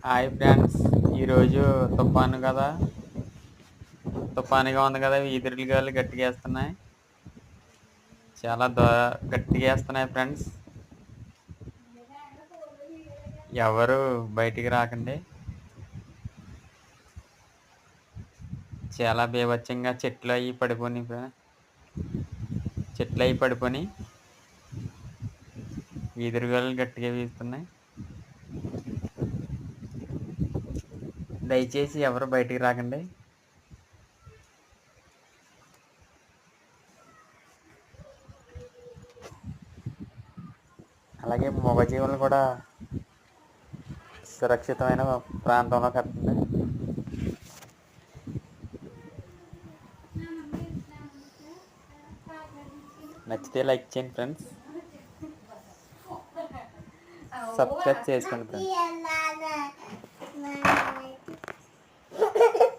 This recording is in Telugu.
Hi friends. ఈరోజు తుఫాను కదా, తుఫానుగా ఉంది కదా, ఈదురు గాలు గట్టిగా వేస్తున్నాయి. చాలా గట్టిగా వేస్తున్నాయి ఫ్రెండ్స్. ఎవరు బయటికి రాకండి. చాలా బీభత్సంగా చెట్లు అవి పడిపోయి ఈదురుగాలు గట్టిగా వీస్తున్నాయి. దయచేసి ఎవరు బయటికి రాకండి. అలాగే మూగజీవులు కూడా సురక్షితమైన ప్రాంతంలో కట్టండి. నచ్చితే లైక్ చేయండి ఫ్రెండ్స్. సబ్స్క్రైబ్ చేసుకోండి ఫ్రెండ్స్.